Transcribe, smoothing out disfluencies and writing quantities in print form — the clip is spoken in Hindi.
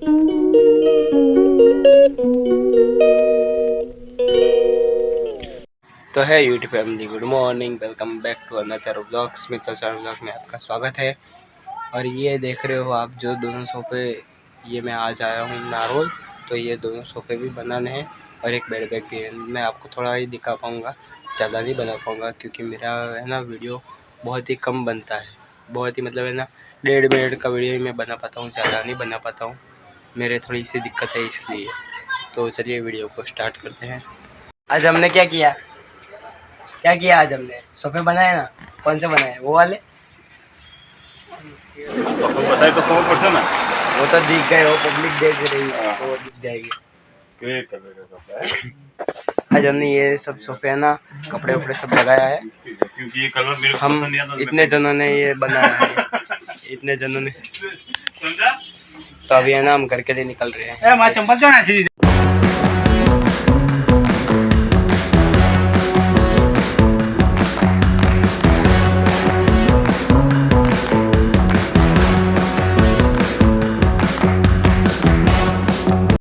तो है YouTube family, good morning, welcome back to another vlog. Smith sir vlog में आपका स्वागत है। और ये देख रहे हो आप जो दोनों सोफे, ये मैं आज आया हूँ नारोल, तो ये दोनों सोफे भी बनाने हैं और एक बेड बैग भी है। मैं आपको थोड़ा ही दिखा पाऊँगा, ज़्यादा नहीं बना पाऊँगा क्योंकि मेरा है ना वीडियो बहुत ही कम बनता है, बहुत ही मतलब है ना 1.5 मिनट का वीडियो ही मैं बना पाता हूँ, ज़्यादा नहीं बना पाता हूँ। मेरे थोड़ी सी दिक्कत है इसलिए। तो चलिए वीडियो को स्टार्ट करते हैं। आज हमने क्या किया आज हमने सोफे बनाए ना। कौन से बनाए? वो वाले तो बताए तो कौन पड़ता ना, वो तो दिख गए, वो पब्लिक देख रही है तो वो दिख जाएगी। आज हमने ये सब सोफे है ना, कपड़े वपड़े सब लगाया है क्योंकि ये कलर मेरे को हम पसंद नहीं आता। इतने जनों ने ये बनाया है, इतने जनों ने। तो अभी है ना हम घर के लिए निकल रहे हैं।